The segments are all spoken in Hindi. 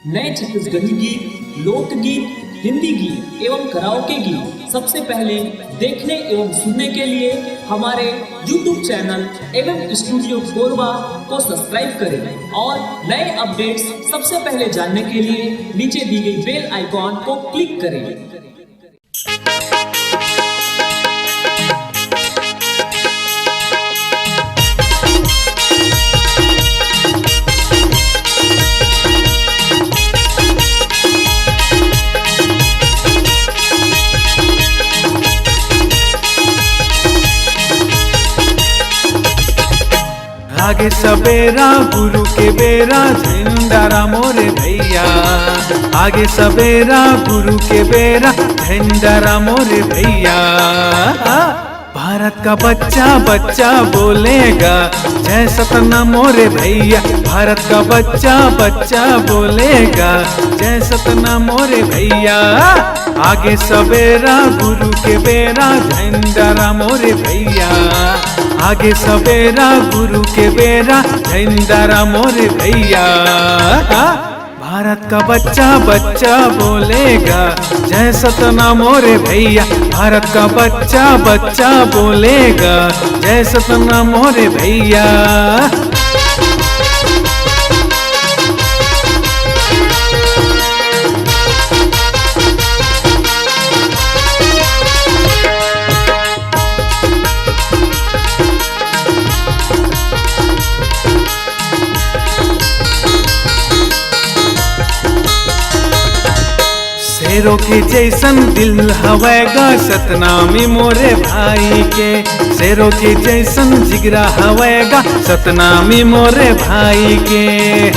नए छत्तीसगढ़ी गीत, लोकगीत, हिंदी गीत एवं कराओके गीत सबसे पहले देखने एवं सुनने के लिए हमारे YouTube चैनल एवं स्टूडियो कोरबा को सब्सक्राइब करें और नए अपडेट्स सबसे पहले जानने के लिए नीचे दी गई बेल आइकॉन को क्लिक करें। आगे सबेरा गुरु के बेरा झंडारा मोरे भैया, आगे सबेरा गुरु के बेरा झंडारा मोरे भैया। भारत का बच्चा बच्चा बोलेगा जय सतना मोरे भैया, भारत का बच्चा बच्चा बोलेगा जय सतना मोरे भैया। आगे सबेरा गुरु के बेरा झंडारा मोरे भैया, आगे सबेरा गुरु के बेरा झंडारा मोरे भैया। भारत का बच्चा बच्चा बोलेगा जय सतना मोरे भैया, भारत का बच्चा बच्चा बोलेगा जय सतना मोरे भैया। शेरों के जैसन दिल हवेगा सतनामी मोरे भाई के, शेरों के जैसन जिगरा हवेगा सतनामी मोरे भाई के।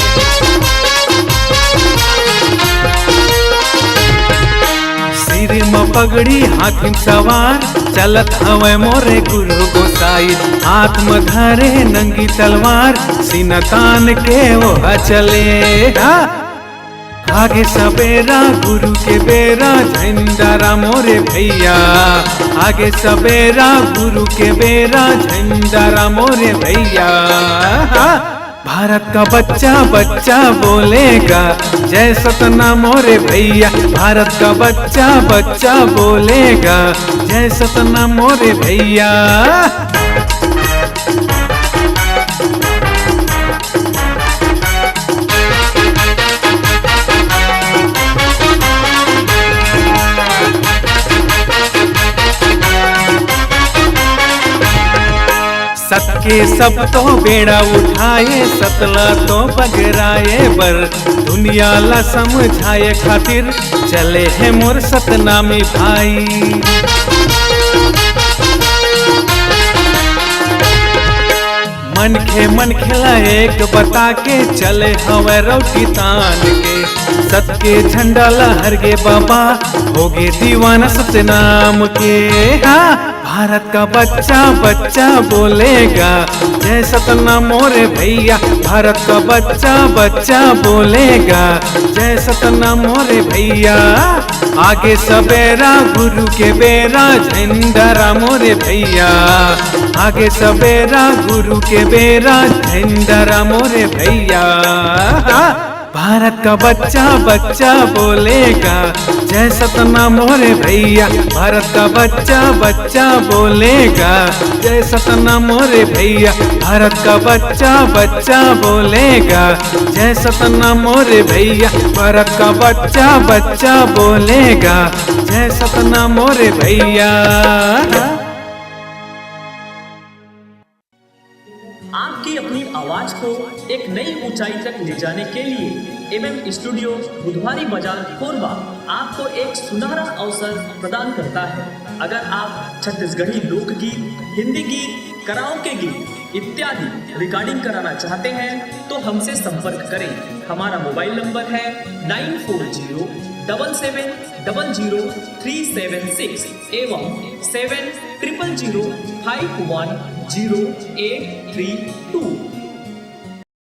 सिर में पगड़ी हाथ सवार चलत हवे मोरे गुरु गोसाई, हाथ में धारे नंगी तलवार सीना तान के वो चले। आगे सबेरा गुरु के बेरा झंडारा मोरे भैया, आगे सबेरा गुरु के बेरा झंडारा मोरे भैया। भारत का बच्चा बच्चा बोलेगा जय सतना मोरे भैया, भारत का बच्चा बच्चा बोलेगा जय सतना मोरे भैया। सबके सब तो बेड़ा उठाए सतला तो बगराए बर, दुनिया ला समझाए खातिर चले है मोर सतनामी भाई। मन खेला एक बता के चले हवे रोटी तान के, सबके झंडा लहर गे बाबा होगे दीवाना सतनाम के। हाँ भारत का बच्चा बच्चा बोलेगा जय सतना मोरे भैया, भारत का बच्चा बच्चा बोलेगा जय सतना मोरे भैया। आगे सबेरा गुरु के बेरा झंडारा मोरे भैया, आगे सबेरा गुरु के बेरा झंडारा मोरे भैया। भारत का बच्चा बच्चा बोलेगा जय सतना मोरे भैया, भारत का बच्चा बच्चा बोलेगा जय सतना मोरे भैया, भारत का बच्चा बच्चा बोलेगा जय सतना मोरे भैया, भारत का बच्चा बच्चा बोलेगा जय सतना मोरे भैया। आपकी अपनी आवाज को एक नई ऊंचाई तक ले जाने के लिए एमएम स्टूडियो बुधवारी बाजार कोरबा आपको एक सुनहरा अवसर प्रदान करता है। अगर आप छत्तीसगढ़ी लोकगीत, हिंदी गीत, कराओके गीत इत्यादि रिकॉर्डिंग कराना चाहते हैं तो हमसे संपर्क करें। हमारा मोबाइल नंबर है 9407700376 एवं 7000510832।